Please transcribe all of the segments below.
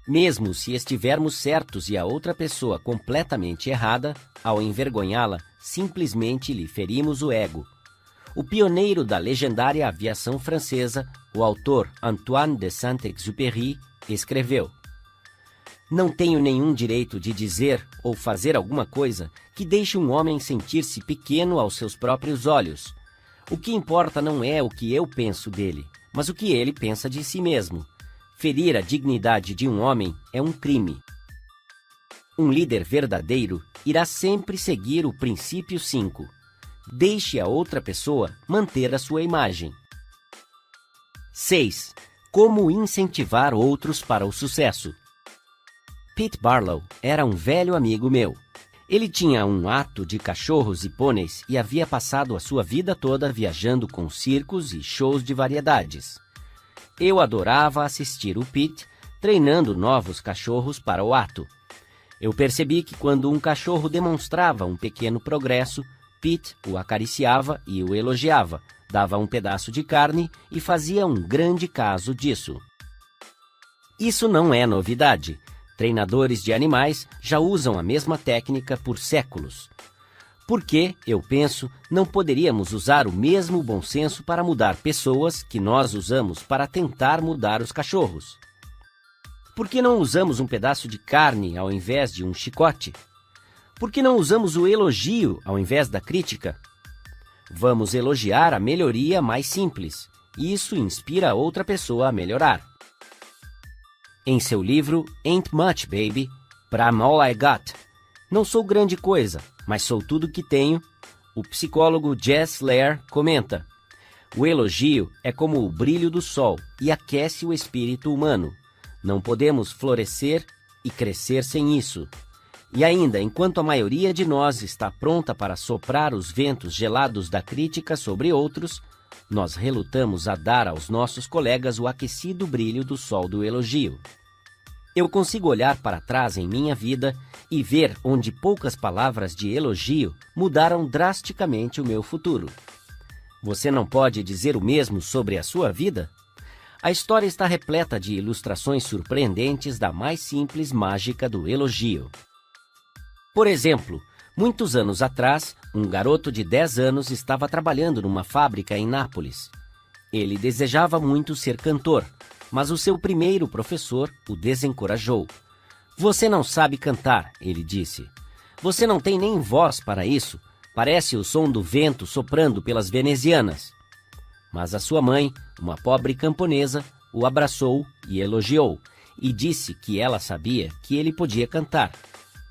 Mesmo se estivermos certos e a outra pessoa completamente errada, ao envergonhá-la, simplesmente lhe ferimos o ego. O pioneiro da legendária aviação francesa, o autor Antoine de Saint-Exupéry, escreveu: "Não tenho nenhum direito de dizer ou fazer alguma coisa que deixe um homem sentir-se pequeno aos seus próprios olhos. O que importa não é o que eu penso dele, mas o que ele pensa de si mesmo. Ferir a dignidade de um homem é um crime." Um líder verdadeiro irá sempre seguir o princípio 5. Deixe a outra pessoa manter a sua imagem. 6. Como incentivar outros para o sucesso. Pete Barlow era um velho amigo meu. Ele tinha um hato de cachorros e pôneis e havia passado a sua vida toda viajando com circos e shows de variedades. Eu adorava assistir o Pete treinando novos cachorros para o ato. Eu percebi que quando um cachorro demonstrava um pequeno progresso, Pete o acariciava e o elogiava, dava um pedaço de carne e fazia um grande caso disso. Isso não é novidade. Treinadores de animais já usam a mesma técnica por séculos. Por que, eu penso, não poderíamos usar o mesmo bom senso para mudar pessoas que nós usamos para tentar mudar os cachorros? Por que não usamos um pedaço de carne ao invés de um chicote? Por que não usamos o elogio ao invés da crítica? Vamos elogiar a melhoria mais simples. Isso inspira outra pessoa a melhorar. Em seu livro Ain't Much, Baby, but I'm All I Got, Não sou grande coisa, mas sou tudo que tenho, o psicólogo Jess Lair comenta: o elogio é como o brilho do sol e aquece o espírito humano. Não podemos florescer e crescer sem isso. E ainda, enquanto a maioria de nós está pronta para soprar os ventos gelados da crítica sobre outros, nós relutamos a dar aos nossos colegas o aquecido brilho do sol do elogio. Eu consigo olhar para trás em minha vida e ver onde poucas palavras de elogio mudaram drasticamente o meu futuro. Você não pode dizer o mesmo sobre a sua vida? A história está repleta de ilustrações surpreendentes da mais simples mágica do elogio. Por exemplo, muitos anos atrás, um garoto de 10 anos estava trabalhando numa fábrica em Nápoles. Ele desejava muito ser cantor, mas o seu primeiro professor o desencorajou. "Você não sabe cantar", ele disse. "Você não tem nem voz para isso. Parece o som do vento soprando pelas venezianas." Mas a sua mãe, uma pobre camponesa, o abraçou e elogiou, e disse que ela sabia que ele podia cantar,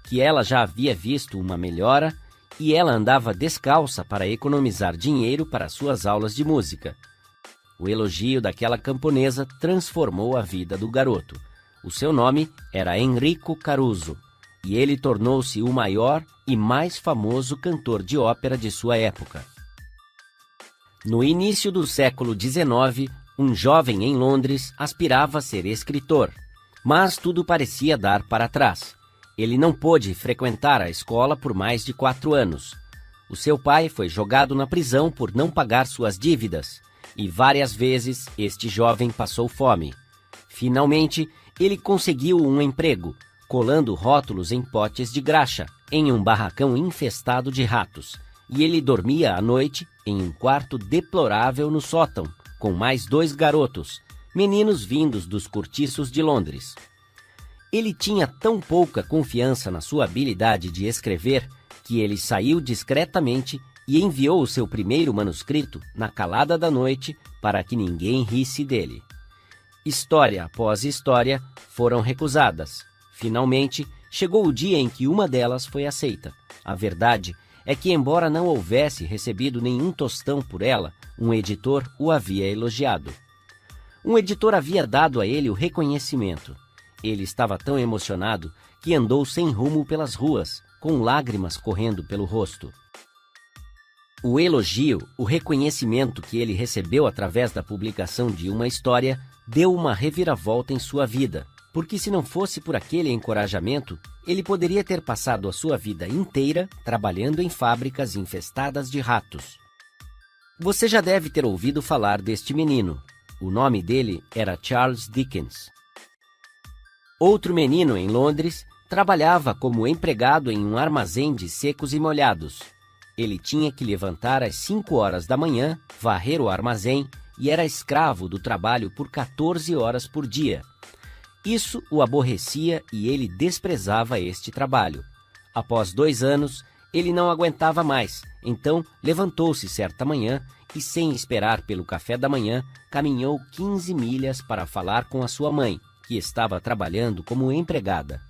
que ela já havia visto uma melhora e ela andava descalça para economizar dinheiro para suas aulas de música. O elogio daquela camponesa transformou a vida do garoto. O seu nome era Enrico Caruso, e ele tornou-se o maior e mais famoso cantor de ópera de sua época. No início do século XIX, um jovem em Londres aspirava a ser escritor, mas tudo parecia dar para trás. Ele não pôde frequentar a escola por mais de 4 anos. O seu pai foi jogado na prisão por não pagar suas dívidas, e várias vezes este jovem passou fome. Finalmente, ele conseguiu um emprego, colando rótulos em potes de graxa, em um barracão infestado de ratos, e ele dormia à noite em um quarto deplorável no sótão, com mais 2 garotos, meninos vindos dos cortiços de Londres. Ele tinha tão pouca confiança na sua habilidade de escrever que ele saiu discretamente e enviou o seu primeiro manuscrito na calada da noite para que ninguém risse dele. História após história foram recusadas. Finalmente, chegou o dia em que uma delas foi aceita. A verdade é que, embora não houvesse recebido nenhum tostão por ela, um editor o havia elogiado. Um editor havia dado a ele o reconhecimento. Ele estava tão emocionado que andou sem rumo pelas ruas, com lágrimas correndo pelo rosto. O elogio, o reconhecimento que ele recebeu através da publicação de uma história, deu uma reviravolta em sua vida, porque se não fosse por aquele encorajamento, ele poderia ter passado a sua vida inteira trabalhando em fábricas infestadas de ratos. Você já deve ter ouvido falar deste menino. O nome dele era Charles Dickens. Outro menino em Londres trabalhava como empregado em um armazém de secos e molhados. Ele tinha que levantar às 5 horas da manhã, varrer o armazém e era escravo do trabalho por 14 horas por dia. Isso o aborrecia e ele desprezava este trabalho. Após 2 anos, ele não aguentava mais, então levantou-se certa manhã e, sem esperar pelo café da manhã, caminhou 15 milhas para falar com a sua mãe, que estava trabalhando como empregada.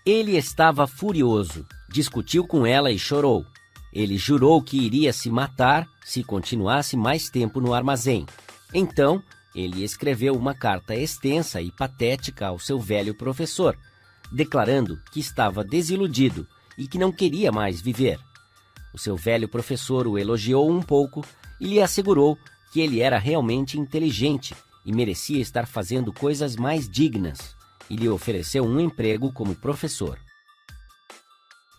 Ele estava furioso, discutiu com ela e chorou. Ele jurou que iria se matar se continuasse mais tempo no armazém. Então, ele escreveu uma carta extensa e patética ao seu velho professor, declarando que estava desiludido e que não queria mais viver. O seu velho professor o elogiou um pouco e lhe assegurou que ele era realmente inteligente e merecia estar fazendo coisas mais dignas, e lhe ofereceu um emprego como professor.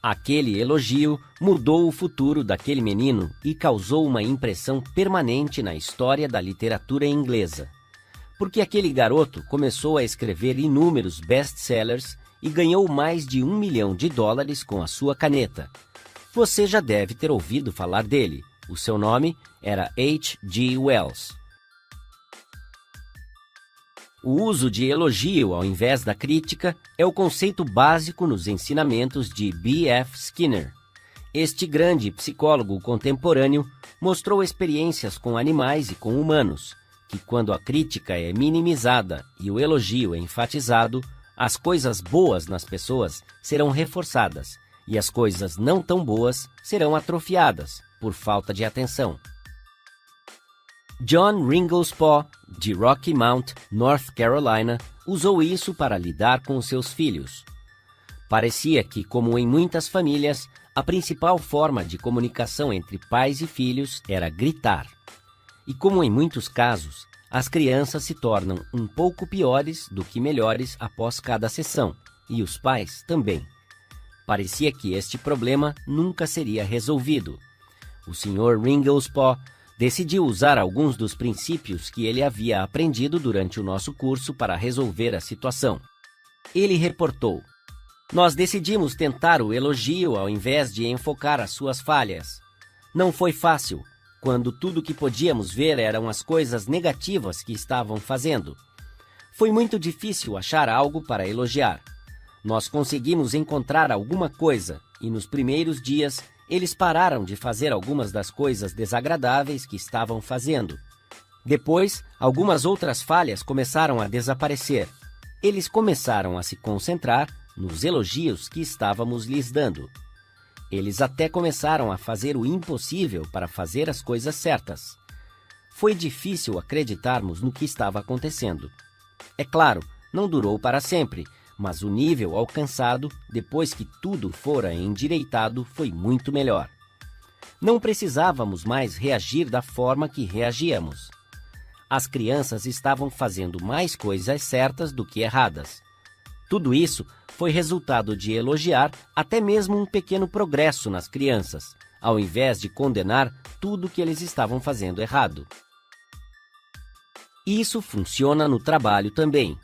Aquele elogio mudou o futuro daquele menino e causou uma impressão permanente na história da literatura inglesa, porque aquele garoto começou a escrever inúmeros best-sellers e ganhou mais de $1 milhão com a sua caneta. Você já deve ter ouvido falar dele. O seu nome era H.G. Wells. O uso de elogio ao invés da crítica é o conceito básico nos ensinamentos de B.F. Skinner. Este grande psicólogo contemporâneo mostrou experiências com animais e com humanos, que quando a crítica é minimizada e o elogio é enfatizado, as coisas boas nas pessoas serão reforçadas e as coisas não tão boas serão atrofiadas por falta de atenção. John Ringles Paw, de Rocky Mount, North Carolina, usou isso para lidar com seus filhos. Parecia que, como em muitas famílias, a principal forma de comunicação entre pais e filhos era gritar. E como em muitos casos, as crianças se tornam um pouco piores do que melhores após cada sessão, e os pais também. Parecia que este problema nunca seria resolvido. O Sr. Ringles Paw decidiu usar alguns dos princípios que ele havia aprendido durante o nosso curso para resolver a situação. Ele reportou: "Nós decidimos tentar o elogio ao invés de enfocar as suas falhas. Não foi fácil, quando tudo que podíamos ver eram as coisas negativas que estavam fazendo. Foi muito difícil achar algo para elogiar. Nós conseguimos encontrar alguma coisa, e nos primeiros dias eles pararam de fazer algumas das coisas desagradáveis que estavam fazendo. Depois, algumas outras falhas começaram a desaparecer. Eles começaram a se concentrar nos elogios que estávamos lhes dando. Eles até começaram a fazer o impossível para fazer as coisas certas. Foi difícil acreditarmos no que estava acontecendo. É claro, não durou para sempre, mas o nível alcançado, depois que tudo fora endireitado, foi muito melhor. Não precisávamos mais reagir da forma que reagíamos. As crianças estavam fazendo mais coisas certas do que erradas. Tudo isso foi resultado de elogiar até mesmo um pequeno progresso nas crianças, ao invés de condenar tudo que eles estavam fazendo errado. Isso funciona no trabalho também.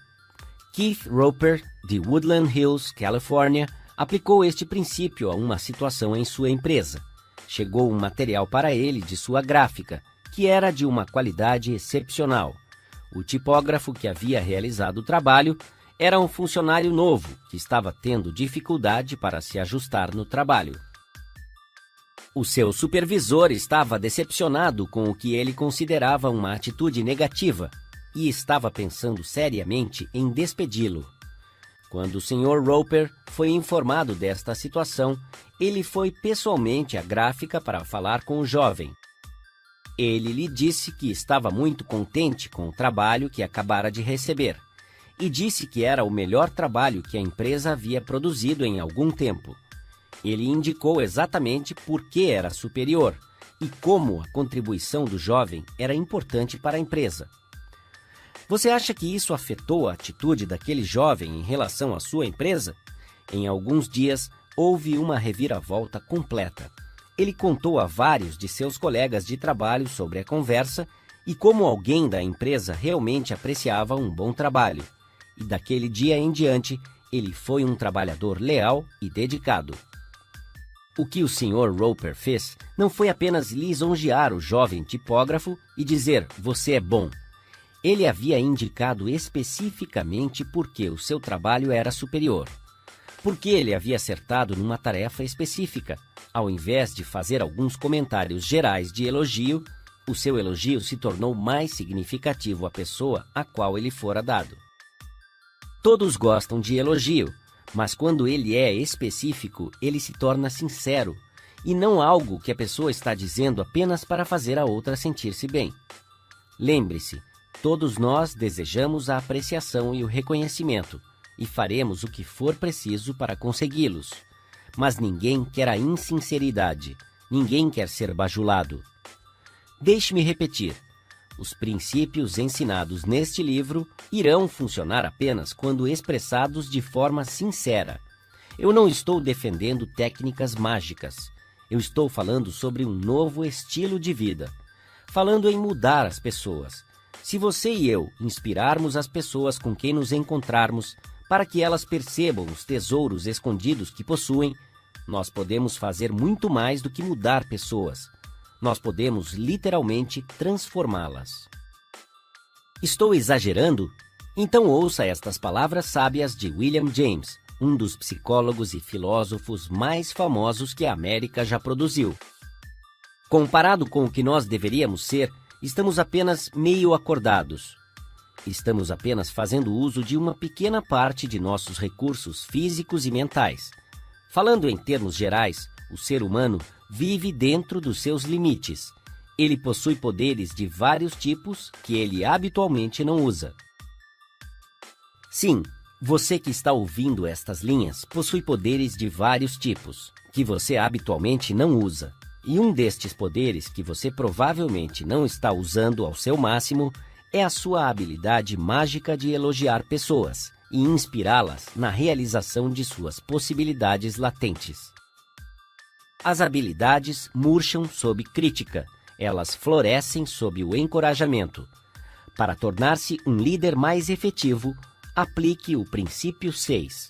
Keith Roper, de Woodland Hills, Califórnia, aplicou este princípio a uma situação em sua empresa. Chegou um material para ele de sua gráfica, que era de uma qualidade excepcional. O tipógrafo que havia realizado o trabalho era um funcionário novo que estava tendo dificuldade para se ajustar no trabalho. O seu supervisor estava decepcionado com o que ele considerava uma atitude negativa e estava pensando seriamente em despedi-lo. Quando o Sr. Roper foi informado desta situação, ele foi pessoalmente à gráfica para falar com o jovem. Ele lhe disse que estava muito contente com o trabalho que acabara de receber e disse que era o melhor trabalho que a empresa havia produzido em algum tempo. Ele indicou exatamente por que era superior e como a contribuição do jovem era importante para a empresa. Você acha que isso afetou a atitude daquele jovem em relação à sua empresa? Em alguns dias, houve uma reviravolta completa. Ele contou a vários de seus colegas de trabalho sobre a conversa e como alguém da empresa realmente apreciava um bom trabalho. e daquele dia em diante, ele foi um trabalhador leal e dedicado. O que o Sr. Roper fez não foi apenas lisonjear o jovem tipógrafo e dizer, você é bom. Ele havia indicado especificamente por que o seu trabalho era superior. Porque ele havia acertado numa tarefa específica. Ao invés de fazer alguns comentários gerais de elogio, o seu elogio se tornou mais significativo à pessoa a qual ele fora dado. Todos gostam de elogio, mas quando ele é específico, ele se torna sincero, e não algo que a pessoa está dizendo apenas para fazer a outra sentir-se bem. Lembre-se, todos nós desejamos a apreciação e o reconhecimento, e faremos o que for preciso para consegui-los. Mas ninguém quer a insinceridade, ninguém quer ser bajulado. Deixe-me repetir. Os princípios ensinados neste livro irão funcionar apenas quando expressados de forma sincera. Eu não estou defendendo técnicas mágicas. Eu estou falando sobre um novo estilo de vida. Falando em mudar as pessoas. Se você e eu inspirarmos as pessoas com quem nos encontrarmos para que elas percebam os tesouros escondidos que possuem, nós podemos fazer muito mais do que mudar pessoas. Nós podemos literalmente transformá-las. Estou exagerando? Então ouça estas palavras sábias de William James, um dos psicólogos e filósofos mais famosos que a América já produziu. Comparado com o que nós deveríamos ser, estamos apenas meio acordados. Estamos apenas fazendo uso de uma pequena parte de nossos recursos físicos e mentais. Falando em termos gerais, o ser humano vive dentro dos seus limites. Ele possui poderes de vários tipos que ele habitualmente não usa. Sim, você que está ouvindo estas linhas possui poderes de vários tipos que você habitualmente não usa. E um destes poderes que você provavelmente não está usando ao seu máximo é a sua habilidade mágica de elogiar pessoas e inspirá-las na realização de suas possibilidades latentes. As habilidades murcham sob crítica, elas florescem sob o encorajamento. Para tornar-se um líder mais efetivo, aplique o princípio 6.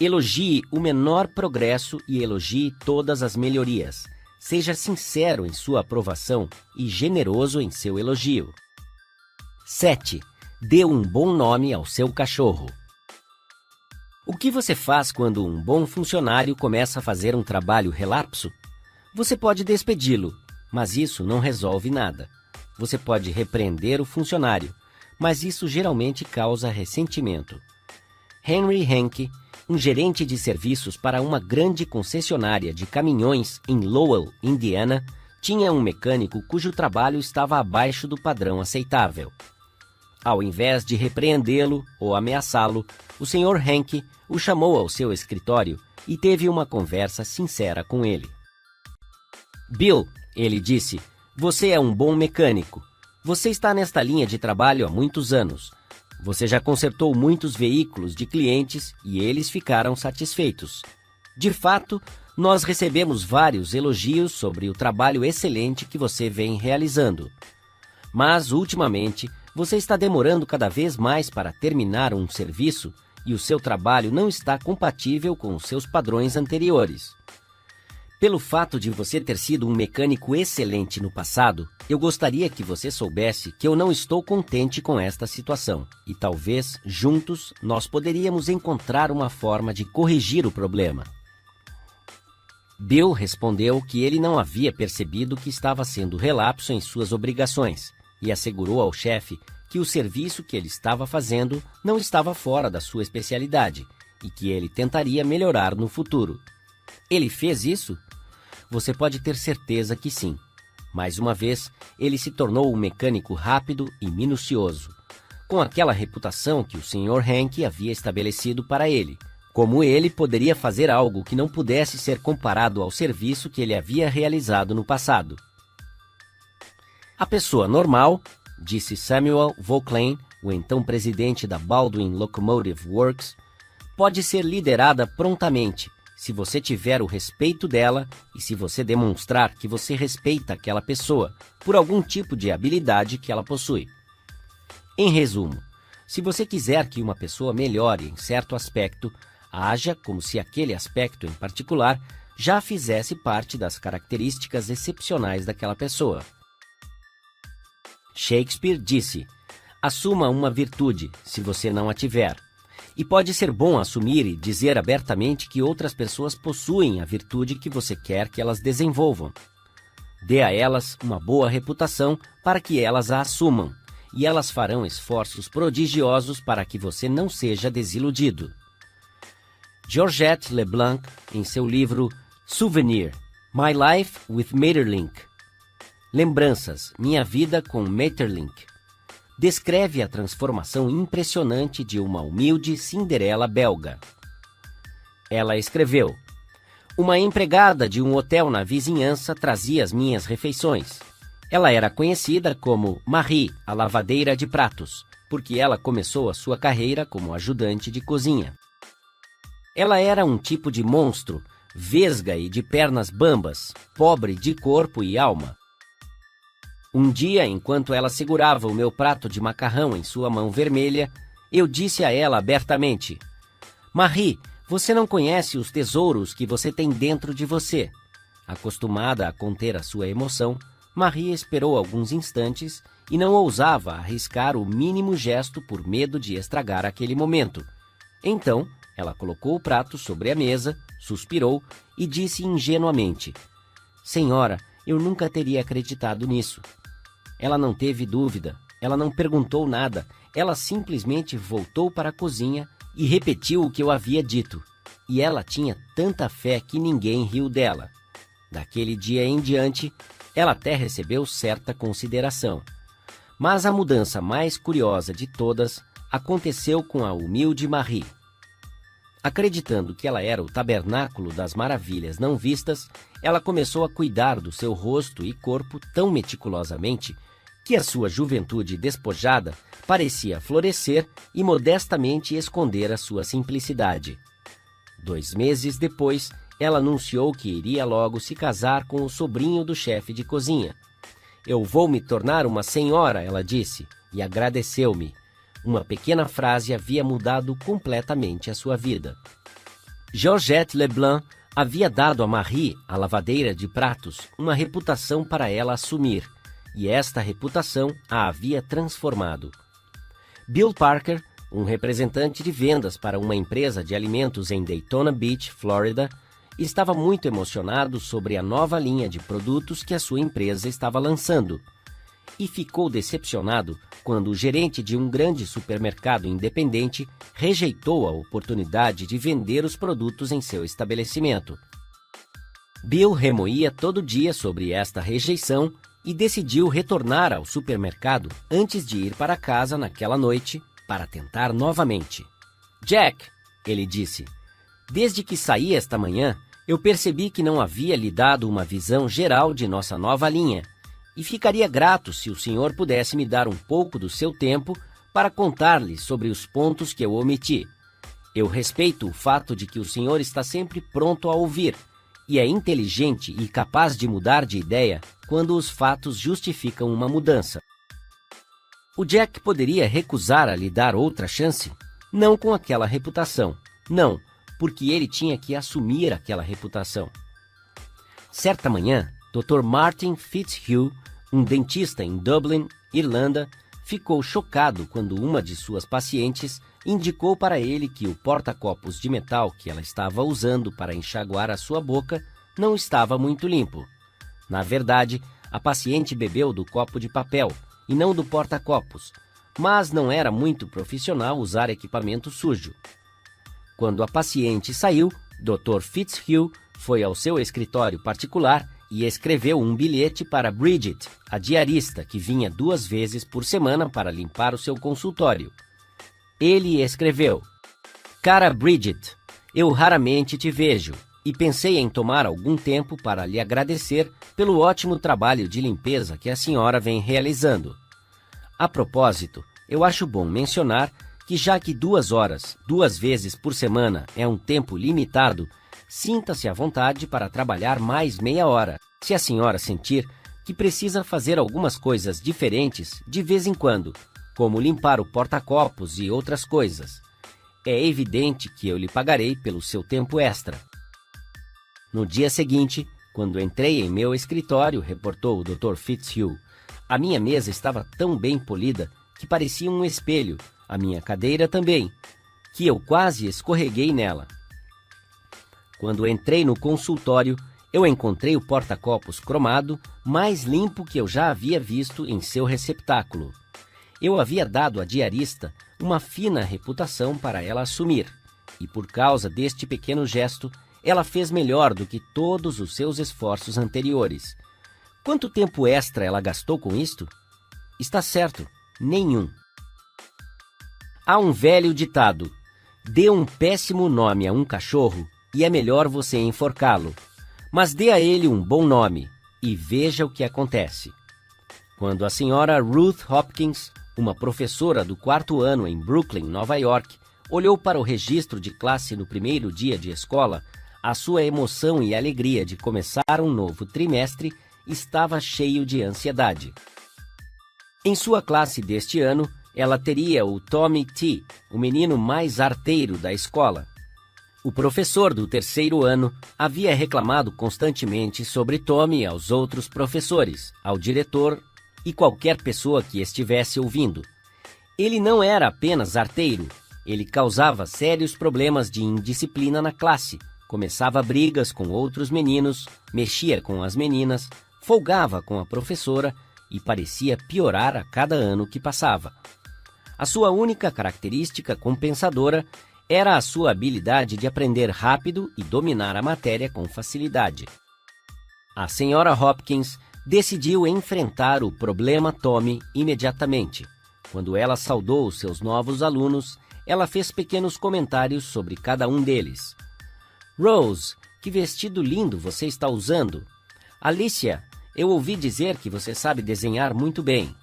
Elogie o menor progresso e elogie todas as melhorias. Seja sincero em sua aprovação e generoso em seu elogio. 7. Dê um bom nome ao seu cachorro. O que você faz quando um bom funcionário começa a fazer um trabalho relapso? Você pode despedi-lo, mas isso não resolve nada. Você pode repreender o funcionário, mas isso geralmente causa ressentimento. Henry Henke, um gerente de serviços para uma grande concessionária de caminhões em Lowell, Indiana, tinha um mecânico cujo trabalho estava abaixo do padrão aceitável. Ao invés de repreendê-lo ou ameaçá-lo, o Sr. Henke o chamou ao seu escritório e teve uma conversa sincera com ele. Bill, ele disse, você é um bom mecânico. Você está nesta linha de trabalho há muitos anos. Você já consertou muitos veículos de clientes e eles ficaram satisfeitos. De fato, nós recebemos vários elogios sobre o trabalho excelente que você vem realizando. Mas, ultimamente, você está demorando cada vez mais para terminar um serviço e o seu trabalho não está compatível com os seus padrões anteriores. Pelo fato de você ter sido um mecânico excelente no passado, eu gostaria que você soubesse que eu não estou contente com esta situação e talvez, juntos, nós poderíamos encontrar uma forma de corrigir o problema. Bill respondeu que ele não havia percebido que estava sendo relapso em suas obrigações e assegurou ao chefe que o serviço que ele estava fazendo não estava fora da sua especialidade e que ele tentaria melhorar no futuro. Ele fez isso? Você pode ter certeza que sim. Mais uma vez, ele se tornou um mecânico rápido e minucioso, com aquela reputação que o Sr. Henke havia estabelecido para ele. Como ele poderia fazer algo que não pudesse ser comparado ao serviço que ele havia realizado no passado? A pessoa normal, disse Samuel Vauclain, o então presidente da Baldwin Locomotive Works, pode ser liderada prontamente, se você tiver o respeito dela e se você demonstrar que você respeita aquela pessoa por algum tipo de habilidade que ela possui. Em resumo, Se você quiser que uma pessoa melhore em certo aspecto, haja como se aquele aspecto em particular já fizesse parte das características excepcionais daquela pessoa. Shakespeare disse: assuma uma virtude, se você não a tiver. E pode ser bom assumir e dizer abertamente que outras pessoas possuem a virtude que você quer que elas desenvolvam. Dê a elas uma boa reputação para que elas a assumam, e elas farão esforços prodigiosos para que você não seja desiludido. Georgette Leblanc, em seu livro Souvenir, My Life with Maeterlinck, Lembranças, Minha Vida com Maeterlinck, descreve a transformação impressionante de uma humilde Cinderela belga. Ela escreveu: uma empregada de um hotel na vizinhança trazia as minhas refeições. Ela era conhecida como Marie, a lavadeira de pratos, porque ela começou a sua carreira como ajudante de cozinha. Ela era um tipo de monstro, vesga e de pernas bambas, pobre de corpo e alma. Um dia, enquanto ela segurava o meu prato de macarrão em sua mão vermelha, eu disse a ela abertamente: Marie, você não conhece os tesouros que você tem dentro de você. Acostumada a conter a sua emoção, Marie esperou alguns instantes e não ousava arriscar o mínimo gesto por medo de estragar aquele momento. Então, ela colocou o prato sobre a mesa, suspirou e disse ingenuamente: Senhora, eu nunca teria acreditado nisso. Ela não teve dúvida, ela não perguntou nada, ela simplesmente voltou para a cozinha e repetiu o que eu havia dito. E ela tinha tanta fé que ninguém riu dela. Daquele dia em diante, ela até recebeu certa consideração. Mas a mudança mais curiosa de todas aconteceu com a humilde Marie. Acreditando que ela era o tabernáculo das maravilhas não vistas, ela começou a cuidar do seu rosto e corpo tão meticulosamente que a sua juventude despojada parecia florescer e modestamente esconder a sua simplicidade. 2 meses depois, ela anunciou que iria logo se casar com o sobrinho do chefe de cozinha. Eu vou me tornar uma senhora, ela disse, e agradeceu-me. Uma pequena frase havia mudado completamente a sua vida. Georgette Leblanc havia dado a Marie, a lavadeira de pratos, uma reputação para ela assumir, e esta reputação a havia transformado. Bill Parker, um representante de vendas para uma empresa de alimentos em Daytona Beach, Flórida, estava muito emocionado sobre a nova linha de produtos que a sua empresa estava lançando, e ficou decepcionado quando o gerente de um grande supermercado independente rejeitou a oportunidade de vender os produtos em seu estabelecimento. Bill remoía todo dia sobre esta rejeição e decidiu retornar ao supermercado antes de ir para casa naquela noite para tentar novamente. Jack, ele disse, desde que saí esta manhã, eu percebi que não havia lhe dado uma visão geral de nossa nova linha, e ficaria grato se o senhor pudesse me dar um pouco do seu tempo para contar-lhe sobre os pontos que eu omiti. Eu respeito o fato de que o senhor está sempre pronto a ouvir, e é inteligente e capaz de mudar de ideia quando os fatos justificam uma mudança. O Jack poderia recusar a lhe dar outra chance? Não com aquela reputação. Não, porque ele tinha que assumir aquela reputação. Certa manhã, Dr. Martin Fitzhugh, um dentista em Dublin, Irlanda, ficou chocado quando uma de suas pacientes indicou para ele que o porta-copos de metal que ela estava usando para enxaguar a sua boca não estava muito limpo. Na verdade, a paciente bebeu do copo de papel e não do porta-copos, mas não era muito profissional usar equipamento sujo. Quando a paciente saiu, Dr. Fitzhugh foi ao seu escritório particular e escreveu um bilhete para Bridget, a diarista que vinha 2 vezes por semana para limpar o seu consultório. Ele escreveu: Cara Bridget, eu raramente te vejo e pensei em tomar algum tempo para lhe agradecer pelo ótimo trabalho de limpeza que a senhora vem realizando. A propósito, eu acho bom mencionar que já que 2 horas, 2 vezes por semana é um tempo limitado, sinta-se à vontade para trabalhar mais meia hora, se a senhora sentir que precisa fazer algumas coisas diferentes de vez em quando, como limpar o porta-copos e outras coisas. É evidente que eu lhe pagarei pelo seu tempo extra. No dia seguinte, quando entrei em meu escritório, reportou o Dr. Fitzhugh, a minha mesa estava tão bem polida que parecia um espelho, a minha cadeira também, que eu quase escorreguei nela. Quando entrei no consultório, eu encontrei o porta-copos cromado mais limpo que eu já havia visto em seu receptáculo. Eu havia dado à diarista uma fina reputação para ela assumir, e por causa deste pequeno gesto, ela fez melhor do que todos os seus esforços anteriores. Quanto tempo extra ela gastou com isto? Está certo, nenhum. Há um velho ditado: dê um péssimo nome a um cachorro e é melhor você enforcá-lo. Mas dê a ele um bom nome e veja o que acontece. Quando a senhora Ruth Hopkins, uma professora do 4º ano em Brooklyn, Nova York, olhou para o registro de classe no primeiro dia de escola, a sua emoção e alegria de começar um novo trimestre estava cheio de ansiedade. Em sua classe deste ano, ela teria o Tommy T, o menino mais arteiro da escola. O professor do 3º ano havia reclamado constantemente sobre Tommy aos outros professores, ao diretor e qualquer pessoa que estivesse ouvindo. Ele não era apenas arteiro, ele causava sérios problemas de indisciplina na classe, começava brigas com outros meninos, mexia com as meninas, folgava com a professora e parecia piorar a cada ano que passava. A sua única característica compensadora era a sua habilidade de aprender rápido e dominar a matéria com facilidade. A senhora Hopkins decidiu enfrentar o problema Tommy imediatamente. Quando ela saudou os seus novos alunos, ela fez pequenos comentários sobre cada um deles. Rose, que vestido lindo você está usando. Alicia, eu ouvi dizer que você sabe desenhar muito bem.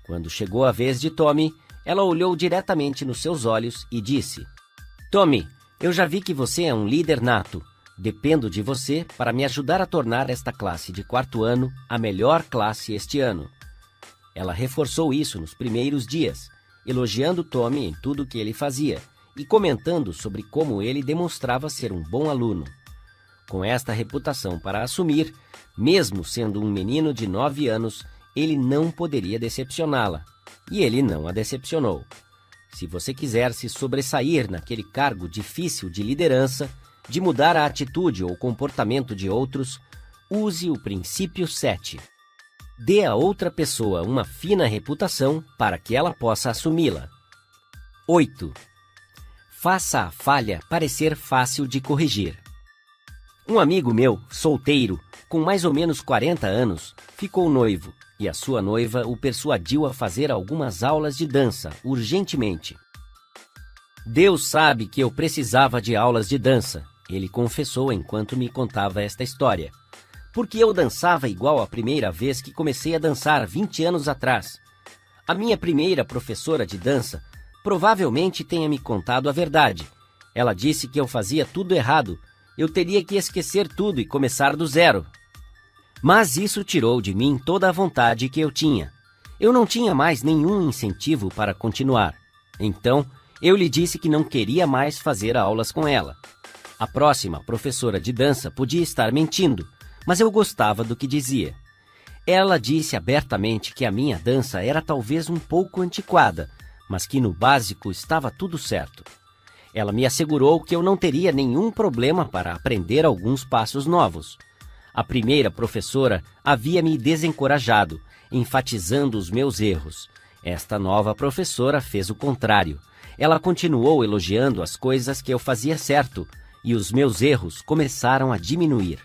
Quando chegou a vez de Tommy, ela olhou diretamente nos seus olhos e disse: Tommy, eu já vi que você é um líder nato. Dependo de você para me ajudar a tornar esta classe de 4º ano a melhor classe este ano. Ela reforçou isso nos primeiros dias, elogiando Tommy em tudo o que ele fazia e comentando sobre como ele demonstrava ser um bom aluno. Com esta reputação para assumir, mesmo sendo um menino de 9 anos, ele não poderia decepcioná-la. E ele não a decepcionou. Se você quiser se sobressair naquele cargo difícil de liderança, de mudar a atitude ou comportamento de outros, use o princípio 7. Dê a outra pessoa uma fina reputação para que ela possa assumi-la. 8. Faça a falha parecer fácil de corrigir. Um amigo meu, solteiro, com mais ou menos 40 anos, ficou noivo, e a sua noiva o persuadiu a fazer algumas aulas de dança, urgentemente. Deus sabe que eu precisava de aulas de dança, ele confessou enquanto me contava esta história. Porque eu dançava igual a primeira vez que comecei a dançar 20 anos atrás. A minha primeira professora de dança provavelmente tenha me contado a verdade. Ela disse que eu fazia tudo errado, eu teria que esquecer tudo e começar do zero. Mas isso tirou de mim toda a vontade que eu tinha. Eu não tinha mais nenhum incentivo para continuar. Então, eu lhe disse que não queria mais fazer aulas com ela. A próxima professora de dança podia estar mentindo, mas eu gostava do que dizia. Ela disse abertamente que a minha dança era talvez um pouco antiquada, mas que no básico estava tudo certo. Ela me assegurou que eu não teria nenhum problema para aprender alguns passos novos. A primeira professora havia me desencorajado, enfatizando os meus erros. Esta nova professora fez o contrário. Ela continuou elogiando as coisas que eu fazia certo, e os meus erros começaram a diminuir.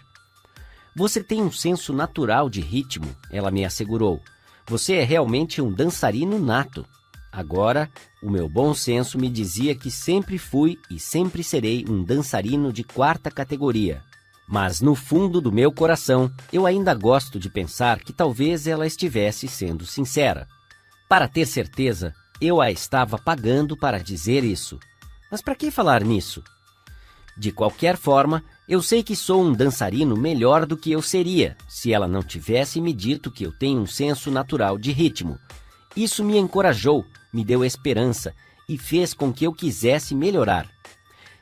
Você tem um senso natural de ritmo, ela me assegurou. Você é realmente um dançarino nato. Agora, o meu bom senso me dizia que sempre fui e sempre serei um dançarino de 4ª categoria. Mas no fundo do meu coração, eu ainda gosto de pensar que talvez ela estivesse sendo sincera. Para ter certeza, eu a estava pagando para dizer isso. Mas para que falar nisso? De qualquer forma, eu sei que sou um dançarino melhor do que eu seria, se ela não tivesse me dito que eu tenho um senso natural de ritmo. Isso me encorajou, me deu esperança e fez com que eu quisesse melhorar.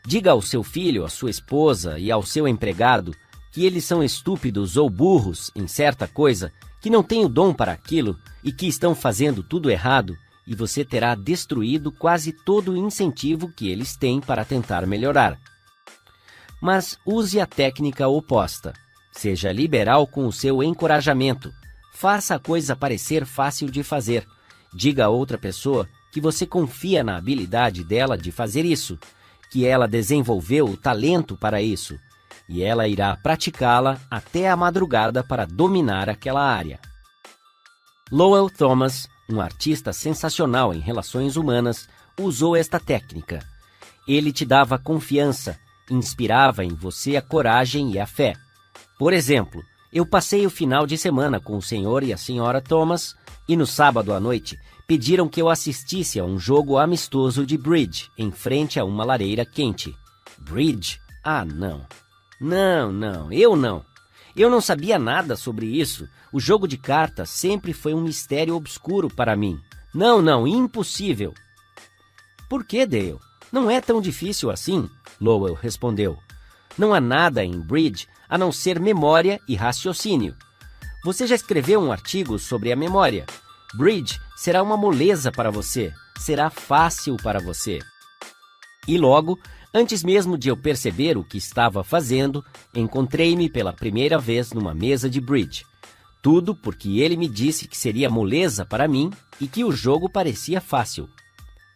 Diga ao seu filho, à sua esposa e ao seu empregado que eles são estúpidos ou burros em certa coisa, que não têm o dom para aquilo e que estão fazendo tudo errado, e você terá destruído quase todo o incentivo que eles têm para tentar melhorar. Mas use a técnica oposta. Seja liberal com o seu encorajamento. Faça a coisa parecer fácil de fazer. Diga a outra pessoa que você confia na habilidade dela de fazer isso, que ela desenvolveu o talento para isso, e ela irá praticá-la até a madrugada para dominar aquela área. Lowell Thomas, um artista sensacional em relações humanas, usou esta técnica. Ele te dava confiança, inspirava em você a coragem e a fé. Por exemplo, eu passei o final de semana com o Sr. e a Sra. Thomas e no sábado à noite pediram que eu assistisse a um jogo amistoso de bridge em frente a uma lareira quente. Bridge? Ah, não. Não, eu não. Eu não sabia nada sobre isso. O jogo de cartas sempre foi um mistério obscuro para mim. Não, impossível. Por que, Dale? Não é tão difícil assim, Lowell respondeu. Não há nada em bridge a não ser memória e raciocínio. Você já escreveu um artigo sobre a memória. Bridge será uma moleza para você. Será fácil para você. E logo, antes mesmo de eu perceber o que estava fazendo, encontrei-me pela primeira vez numa mesa de bridge. Tudo porque ele me disse que seria moleza para mim e que o jogo parecia fácil.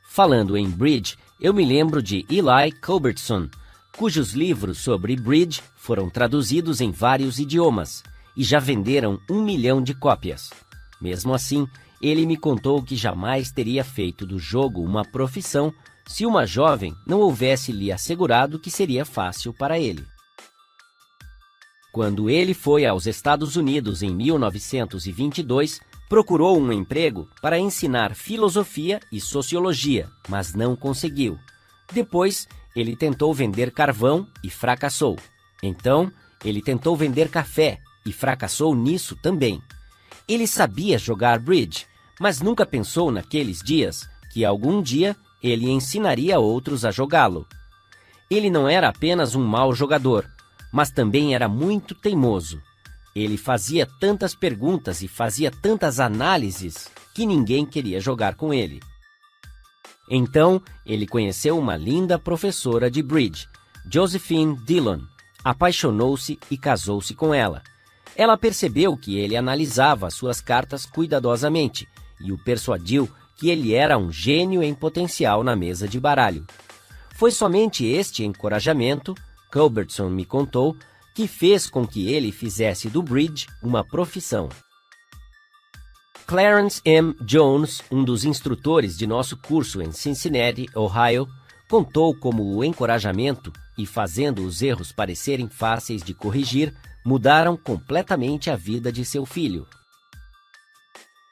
Falando em bridge, eu me lembro de Eli Culbertson, cujos livros sobre bridge foram traduzidos em vários idiomas e já venderam 1 milhão de cópias. Mesmo assim, ele me contou que jamais teria feito do jogo uma profissão se uma jovem não houvesse lhe assegurado que seria fácil para ele. Quando ele foi aos Estados Unidos em 1922, procurou um emprego para ensinar filosofia e sociologia, mas não conseguiu. Depois, ele tentou vender carvão e fracassou. Então, ele tentou vender café e fracassou nisso também. Ele sabia jogar bridge, mas nunca pensou naqueles dias que algum dia ele ensinaria outros a jogá-lo. Ele não era apenas um mau jogador, mas também era muito teimoso. Ele fazia tantas perguntas e fazia tantas análises que ninguém queria jogar com ele. Então, ele conheceu uma linda professora de bridge, Josephine Dillon, apaixonou-se e casou-se com ela. Ela percebeu que ele analisava suas cartas cuidadosamente e o persuadiu que ele era um gênio em potencial na mesa de baralho. Foi somente este encorajamento, Culbertson me contou, que fez com que ele fizesse do bridge uma profissão. Clarence M. Jones, um dos instrutores de nosso curso em Cincinnati, Ohio, contou como o encorajamento e fazendo os erros parecerem fáceis de corrigir, mudaram completamente a vida de seu filho.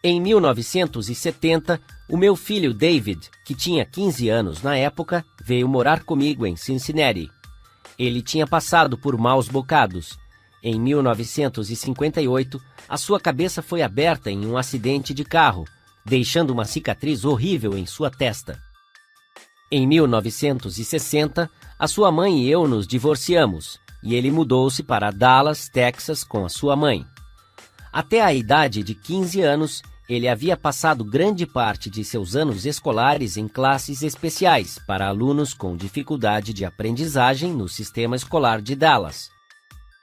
Em 1970, o meu filho David, que tinha 15 anos na época, veio morar comigo em Cincinnati. Ele tinha passado por maus bocados. Em 1958, a sua cabeça foi aberta em um acidente de carro, deixando uma cicatriz horrível em sua testa. Em 1960, a sua mãe e eu nos divorciamos, e ele mudou-se para Dallas, Texas, com a sua mãe. Até a idade de 15 anos, ele havia passado grande parte de seus anos escolares em classes especiais para alunos com dificuldade de aprendizagem no sistema escolar de Dallas.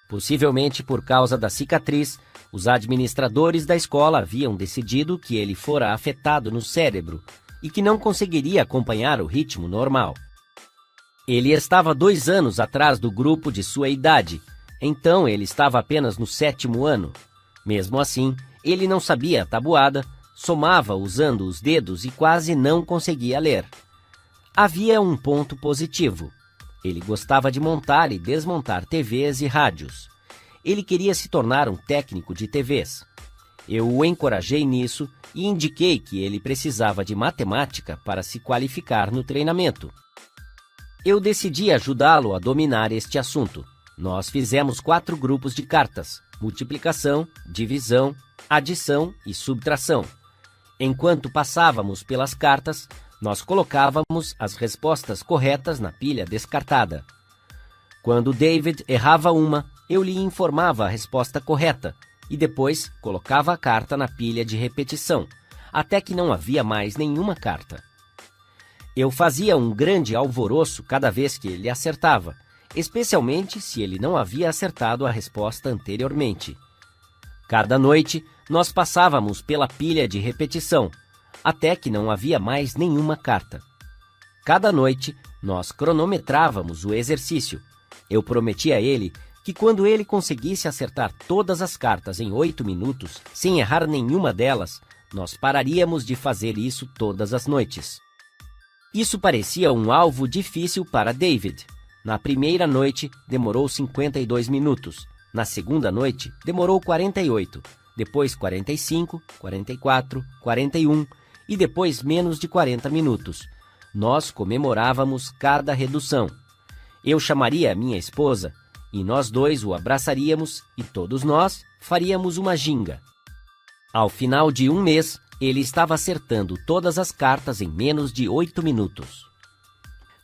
Possivelmente por causa da cicatriz, os administradores da escola haviam decidido que ele fora afetado no cérebro e que não conseguiria acompanhar o ritmo normal. Ele estava 2 anos atrás do grupo de sua idade, então ele estava apenas no 7º ano. Mesmo assim, ele não sabia a tabuada, somava usando os dedos e quase não conseguia ler. Havia um ponto positivo. Ele gostava de montar e desmontar TVs e rádios. Ele queria se tornar um técnico de TVs. Eu o encorajei nisso e indiquei que ele precisava de matemática para se qualificar no treinamento. Eu decidi ajudá-lo a dominar este assunto. Nós fizemos 4 grupos de cartas: multiplicação, divisão, adição e subtração. Enquanto passávamos pelas cartas, nós colocávamos as respostas corretas na pilha descartada. Quando David errava uma, eu lhe informava a resposta correta e depois colocava a carta na pilha de repetição, até que não havia mais nenhuma carta. Eu fazia um grande alvoroço cada vez que ele acertava, especialmente se ele não havia acertado a resposta anteriormente. Cada noite, nós passávamos pela pilha de repetição, até que não havia mais nenhuma carta. Cada noite, nós cronometrávamos o exercício. Eu prometi a ele que quando ele conseguisse acertar todas as cartas em 8 minutos, sem errar nenhuma delas, nós pararíamos de fazer isso todas as noites. Isso parecia um alvo difícil para David. Na primeira noite, demorou 52 minutos. Na segunda noite, demorou 48, depois 45, 44, 41 e depois menos de 40 minutos. Nós comemorávamos cada redução. Eu chamaria a minha esposa e nós dois o abraçaríamos e todos nós faríamos uma ginga. Ao final de um mês, ele estava acertando todas as cartas em menos de 8 minutos.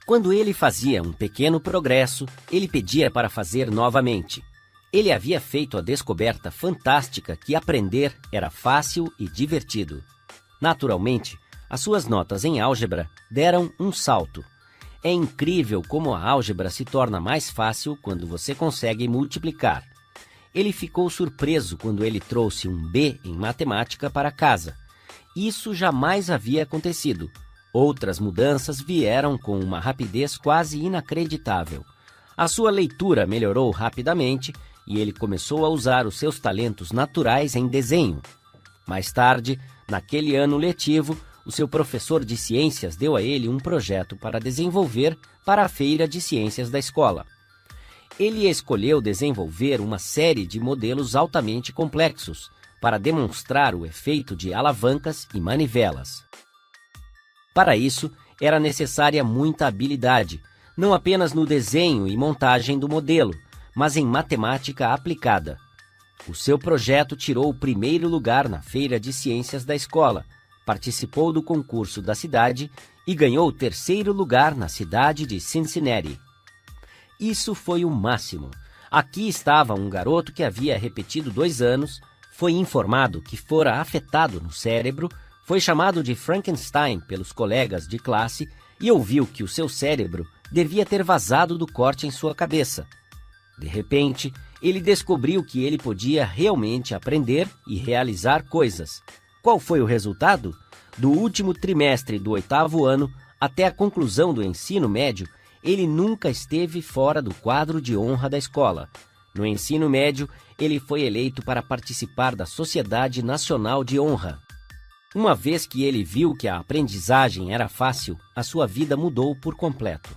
Quando ele fazia um pequeno progresso, ele pedia para fazer novamente. Ele havia feito a descoberta fantástica que aprender era fácil e divertido. Naturalmente, as suas notas em álgebra deram um salto. É incrível como a álgebra se torna mais fácil quando você consegue multiplicar. Ele ficou surpreso quando ele trouxe um B em matemática para casa. Isso jamais havia acontecido. Outras mudanças vieram com uma rapidez quase inacreditável. A sua leitura melhorou rapidamente e ele começou a usar os seus talentos naturais em desenho. Mais tarde, naquele ano letivo, o seu professor de ciências deu a ele um projeto para desenvolver para a feira de ciências da escola. Ele escolheu desenvolver uma série de modelos altamente complexos para demonstrar o efeito de alavancas e manivelas. Para isso, era necessária muita habilidade, não apenas no desenho e montagem do modelo, mas em matemática aplicada. O seu projeto tirou o primeiro lugar na feira de ciências da escola, participou do concurso da cidade e ganhou o terceiro lugar na cidade de Cincinnati. Isso foi o máximo. Aqui estava um garoto que havia repetido 2 anos, foi informado que fora afetado no cérebro, foi chamado de Frankenstein pelos colegas de classe e ouviu que o seu cérebro devia ter vazado do corte em sua cabeça. De repente, ele descobriu que ele podia realmente aprender e realizar coisas. Qual foi o resultado? Do último trimestre do 8º ano até a conclusão do ensino médio, ele nunca esteve fora do quadro de honra da escola. No ensino médio, ele foi eleito para participar da Sociedade Nacional de Honra. Uma vez que ele viu que a aprendizagem era fácil, a sua vida mudou por completo.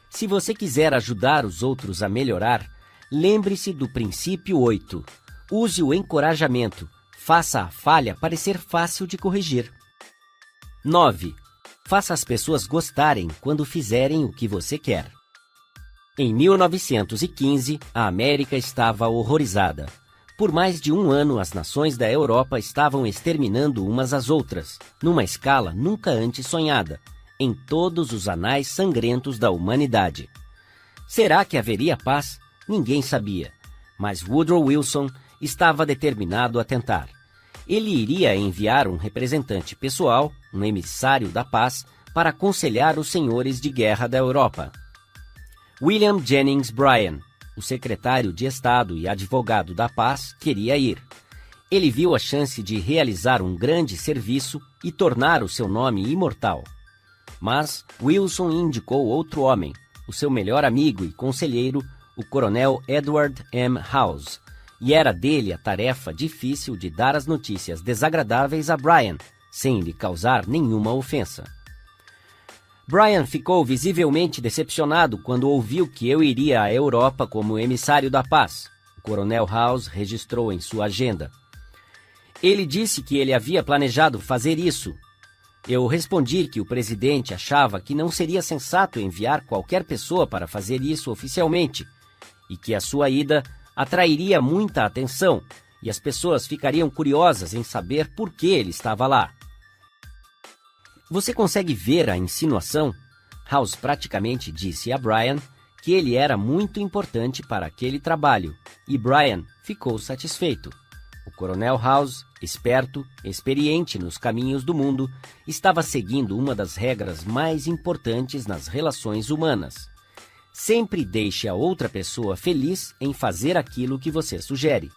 Se você quiser ajudar os outros a melhorar, lembre-se do princípio 8. Use o encorajamento. Faça a falha parecer fácil de corrigir. 9. Faça as pessoas gostarem quando fizerem o que você quer. Em 1915, a América estava horrorizada. Por mais de um ano, as nações da Europa estavam exterminando umas às outras, numa escala nunca antes sonhada, em todos os anais sangrentos da humanidade. Será que haveria paz? Ninguém sabia, mas Woodrow Wilson estava determinado a tentar. Ele iria enviar um representante pessoal, um emissário da paz, para aconselhar os senhores de guerra da Europa. William Jennings Bryan, o secretário de Estado e advogado da paz, queria ir. Ele viu a chance de realizar um grande serviço e tornar o seu nome imortal. Mas Wilson indicou outro homem, o seu melhor amigo e conselheiro, o coronel Edward M. House, e era dele a tarefa difícil de dar as notícias desagradáveis a Bryan, sem lhe causar nenhuma ofensa. Bryan ficou visivelmente decepcionado quando ouviu que eu iria à Europa como emissário da paz. O coronel House registrou em sua agenda. Ele disse que ele havia planejado fazer isso. Eu respondi que o presidente achava que não seria sensato enviar qualquer pessoa para fazer isso oficialmente, e que a sua ida atrairia muita atenção, e as pessoas ficariam curiosas em saber por que ele estava lá. Você consegue ver a insinuação? House praticamente disse a Brian que ele era muito importante para aquele trabalho, e Brian ficou satisfeito. O Coronel House, esperto, experiente nos caminhos do mundo, estava seguindo uma das regras mais importantes nas relações humanas. Sempre deixe a outra pessoa feliz em fazer aquilo que você sugere.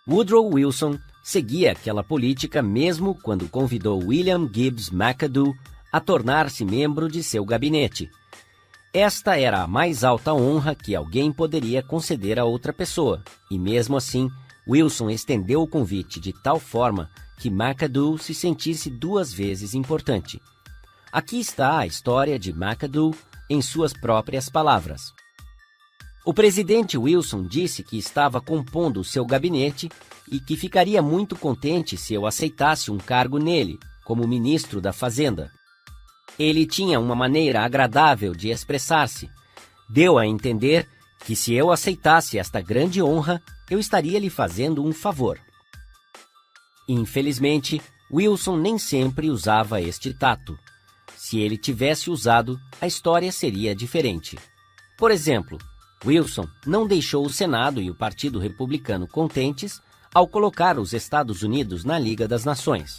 Woodrow Wilson seguia aquela política mesmo quando convidou William Gibbs McAdoo a tornar-se membro de seu gabinete. Esta era a mais alta honra que alguém poderia conceder a outra pessoa, e mesmo assim, Wilson estendeu o convite de tal forma que McAdoo se sentisse 2 vezes importante. Aqui está a história de McAdoo em suas próprias palavras. O presidente Wilson disse que estava compondo o seu gabinete e que ficaria muito contente se eu aceitasse um cargo nele, como ministro da Fazenda. Ele tinha uma maneira agradável de expressar-se. Deu a entender que se eu aceitasse esta grande honra, eu estaria lhe fazendo um favor. Infelizmente, Wilson nem sempre usava este tato. Se ele tivesse usado, a história seria diferente. Por exemplo, Wilson não deixou o Senado e o Partido Republicano contentes ao colocar os Estados Unidos na Liga das Nações.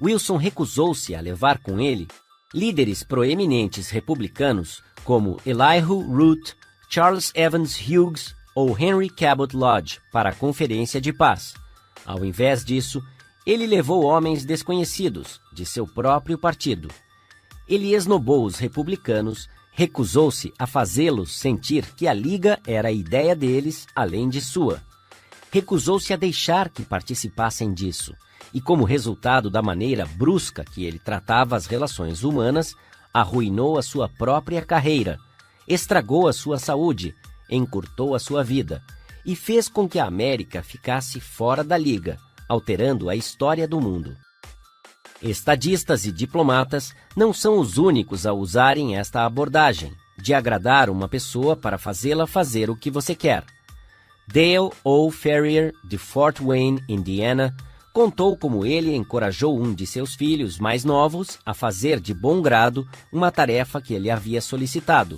Wilson recusou-se a levar com ele líderes proeminentes republicanos como Elihu Root, Charles Evans Hughes ou Henry Cabot Lodge para a Conferência de Paz. Ao invés disso, ele levou homens desconhecidos de seu próprio partido. Ele esnobou os republicanos, recusou-se a fazê-los sentir que a Liga era a ideia deles, além de sua. Recusou-se a deixar que participassem disso, e como resultado da maneira brusca que ele tratava as relações humanas, arruinou a sua própria carreira, estragou a sua saúde, encurtou a sua vida e fez com que a América ficasse fora da Liga, alterando a história do mundo. Estadistas e diplomatas não são os únicos a usarem esta abordagem, de agradar uma pessoa para fazê-la fazer o que você quer. Dale O. Ferrier, de Fort Wayne, Indiana, contou como ele encorajou um de seus filhos mais novos a fazer de bom grado uma tarefa que ele havia solicitado.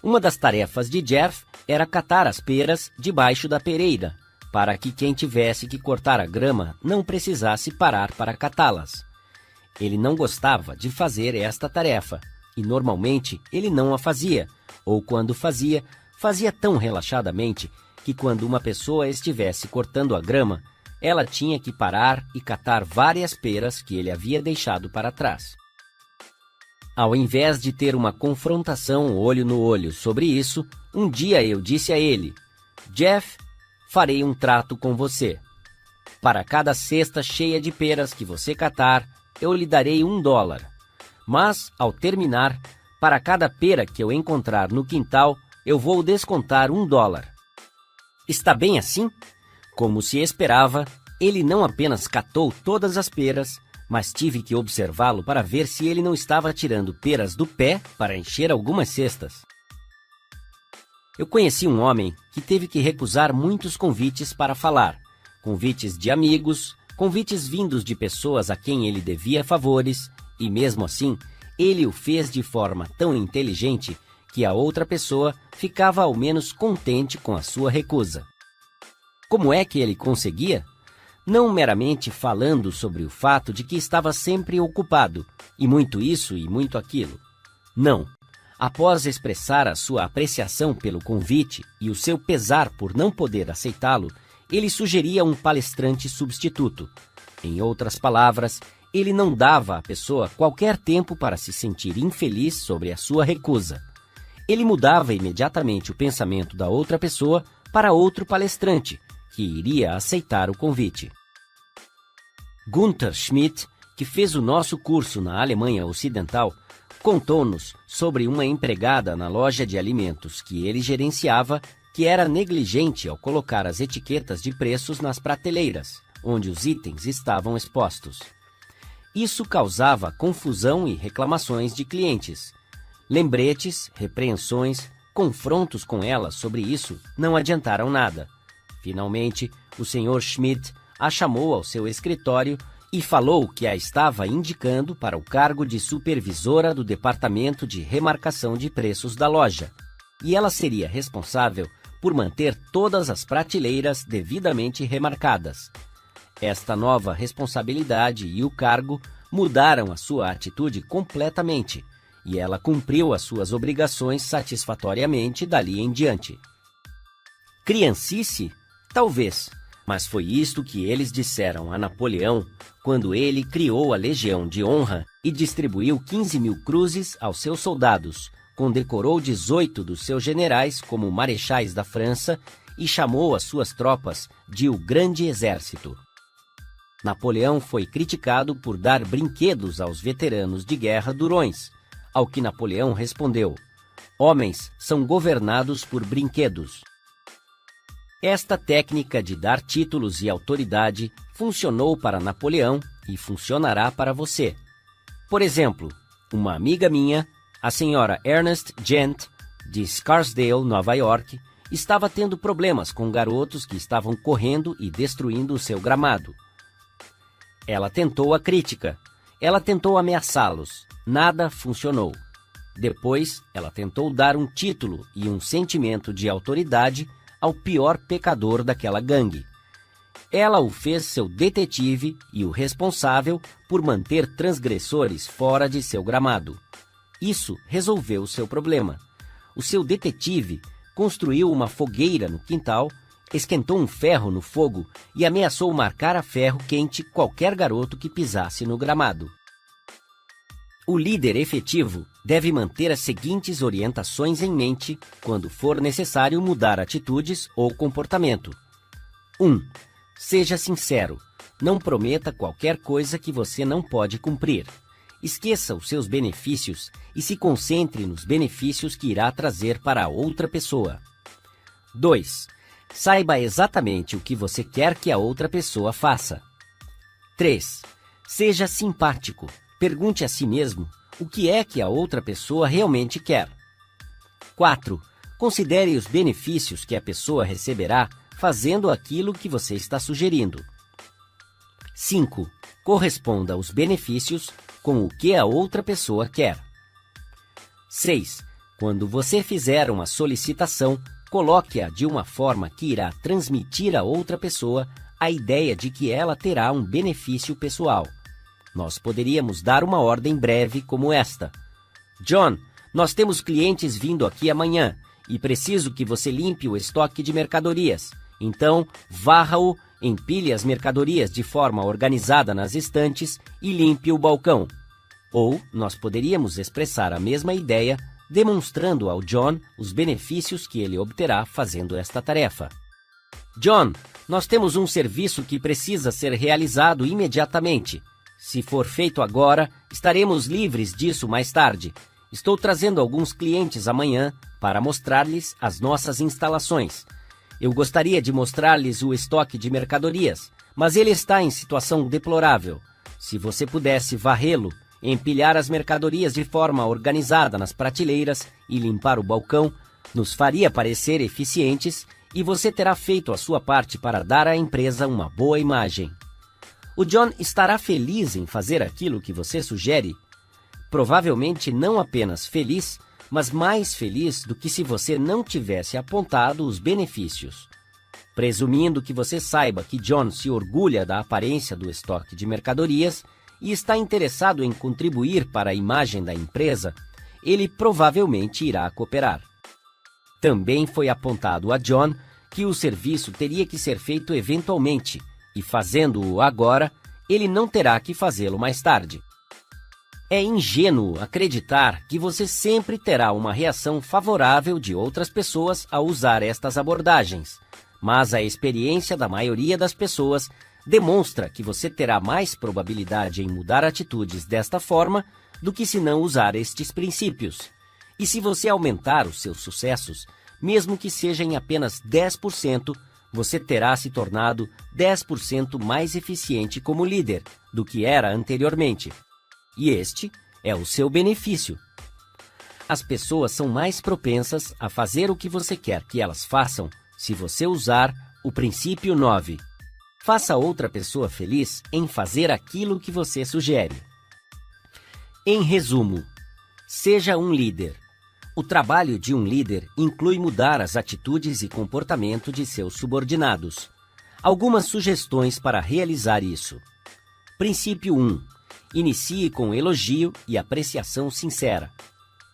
Uma das tarefas de Jeff era catar as peras debaixo da pereira, para que quem tivesse que cortar a grama não precisasse parar para catá-las. Ele não gostava de fazer esta tarefa, e normalmente ele não a fazia, ou quando fazia, fazia tão relaxadamente que quando uma pessoa estivesse cortando a grama, ela tinha que parar e catar várias peras que ele havia deixado para trás. Ao invés de ter uma confrontação olho no olho sobre isso, um dia eu disse a ele: Jeff, farei um trato com você. Para cada cesta cheia de peras que você catar, eu lhe darei $1. Mas, ao terminar, para cada pera que eu encontrar no quintal, eu vou descontar $1. Está bem assim? Como se esperava, ele não apenas catou todas as peras, mas tive que observá-lo para ver se ele não estava tirando peras do pé para encher algumas cestas. Eu conheci um homem que teve que recusar muitos convites para falar, convites de amigos, convites vindos de pessoas a quem ele devia favores, e mesmo assim, ele o fez de forma tão inteligente que a outra pessoa ficava ao menos contente com a sua recusa. Como é que ele conseguia? Não meramente falando sobre o fato de que estava sempre ocupado, e muito isso e muito aquilo. Não. Após expressar a sua apreciação pelo convite e o seu pesar por não poder aceitá-lo, ele sugeria um palestrante substituto. Em outras palavras, ele não dava à pessoa qualquer tempo para se sentir infeliz sobre a sua recusa. Ele mudava imediatamente o pensamento da outra pessoa para outro palestrante, que iria aceitar o convite. Gunther Schmidt, que fez o nosso curso na Alemanha Ocidental, contou-nos sobre uma empregada na loja de alimentos que ele gerenciava que era negligente ao colocar as etiquetas de preços nas prateleiras, onde os itens estavam expostos. Isso causava confusão e reclamações de clientes. Lembretes, repreensões, confrontos com ela sobre isso não adiantaram nada. Finalmente, o Sr. Schmidt a chamou ao seu escritório e falou que a estava indicando para o cargo de supervisora do departamento de remarcação de preços da loja, e ela seria responsável por manter todas as prateleiras devidamente remarcadas. Esta nova responsabilidade e o cargo mudaram a sua atitude completamente, e ela cumpriu as suas obrigações satisfatoriamente dali em diante. Criancice? Talvez, mas foi isto que eles disseram a Napoleão quando ele criou a Legião de Honra e distribuiu 15.000 cruzes aos seus soldados, condecorou 18 dos seus generais como marechais da França e chamou as suas tropas de o Grande Exército. Napoleão foi criticado por dar brinquedos aos veteranos de guerra durões, ao que Napoleão respondeu: "Homens são governados por brinquedos." Esta técnica de dar títulos e autoridade funcionou para Napoleão e funcionará para você. Por exemplo, uma amiga minha, a senhora Ernest Gent, de Scarsdale, Nova York, estava tendo problemas com garotos que estavam correndo e destruindo o seu gramado. Ela tentou a crítica, ela tentou ameaçá-los, nada funcionou. Depois, ela tentou dar um título e um sentimento de autoridade ao pior pecador daquela gangue. Ela o fez seu detetive e o responsável por manter transgressores fora de seu gramado. Isso resolveu seu problema. O seu detetive construiu uma fogueira no quintal, esquentou um ferro no fogo e ameaçou marcar a ferro quente qualquer garoto que pisasse no gramado. O líder efetivo deve manter as seguintes orientações em mente quando for necessário mudar atitudes ou comportamento. 1. Seja sincero. Não prometa qualquer coisa que você não pode cumprir. Esqueça os seus benefícios e se concentre nos benefícios que irá trazer para a outra pessoa. 2. Saiba exatamente o que você quer que a outra pessoa faça. 3. Seja simpático. Pergunte a si mesmo o que é que a outra pessoa realmente quer. 4. Considere os benefícios que a pessoa receberá fazendo aquilo que você está sugerindo. 5. Corresponda aos benefícios com o que a outra pessoa quer. 6. Quando você fizer uma solicitação, coloque-a de uma forma que irá transmitir a outra pessoa a ideia de que ela terá um benefício pessoal. Nós poderíamos dar uma ordem breve como esta: John, nós temos clientes vindo aqui amanhã e preciso que você limpe o estoque de mercadorias. Então, varra-o, empilhe as mercadorias de forma organizada nas estantes e limpe o balcão. Ou nós poderíamos expressar a mesma ideia demonstrando ao John os benefícios que ele obterá fazendo esta tarefa. John, nós temos um serviço que precisa ser realizado imediatamente. Se for feito agora, estaremos livres disso mais tarde. Estou trazendo alguns clientes amanhã para mostrar-lhes as nossas instalações. Eu gostaria de mostrar-lhes o estoque de mercadorias, mas ele está em situação deplorável. Se você pudesse varrê-lo, empilhar as mercadorias de forma organizada nas prateleiras e limpar o balcão, nos faria parecer eficientes e você terá feito a sua parte para dar à empresa uma boa imagem. O John estará feliz em fazer aquilo que você sugere? Provavelmente não apenas feliz, mas mais feliz do que se você não tivesse apontado os benefícios. Presumindo que você saiba que John se orgulha da aparência do estoque de mercadorias e está interessado em contribuir para a imagem da empresa, ele provavelmente irá cooperar. Também foi apontado a John que o serviço teria que ser feito eventualmente, e fazendo-o agora, ele não terá que fazê-lo mais tarde. É ingênuo acreditar que você sempre terá uma reação favorável de outras pessoas ao usar estas abordagens, mas a experiência da maioria das pessoas demonstra que você terá mais probabilidade em mudar atitudes desta forma do que se não usar estes princípios. E se você aumentar os seus sucessos, mesmo que seja em apenas 10%, você terá se tornado 10% mais eficiente como líder do que era anteriormente. E este é o seu benefício. As pessoas são mais propensas a fazer o que você quer que elas façam se você usar O princípio 9. Faça outra pessoa feliz em fazer aquilo que você sugere. Em resumo, seja um líder. O trabalho de um líder inclui mudar as atitudes e comportamento de seus subordinados. Algumas sugestões para realizar isso. Princípio 1. Inicie com elogio e apreciação sincera.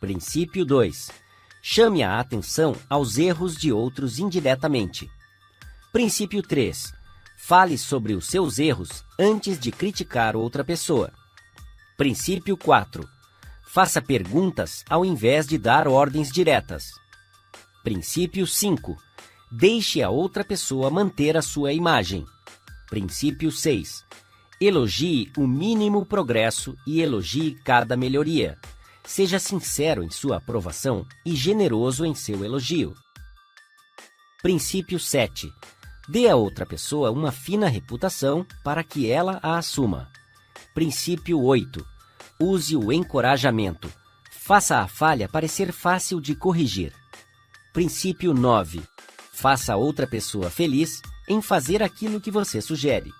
Princípio 2. Chame a atenção aos erros de outros indiretamente. Princípio 3. Fale sobre os seus erros antes de criticar outra pessoa. Princípio 4. Faça perguntas ao invés de dar ordens diretas. Princípio 5. Deixe a outra pessoa manter a sua imagem. Princípio 6. Elogie o mínimo progresso e elogie cada melhoria. Seja sincero em sua aprovação e generoso em seu elogio. Princípio 7. Dê a outra pessoa uma fina reputação para que ela a assuma. Princípio 8. Use o encorajamento. Faça a falha parecer fácil de corrigir. Princípio 9. Faça outra pessoa feliz em fazer aquilo que você sugere.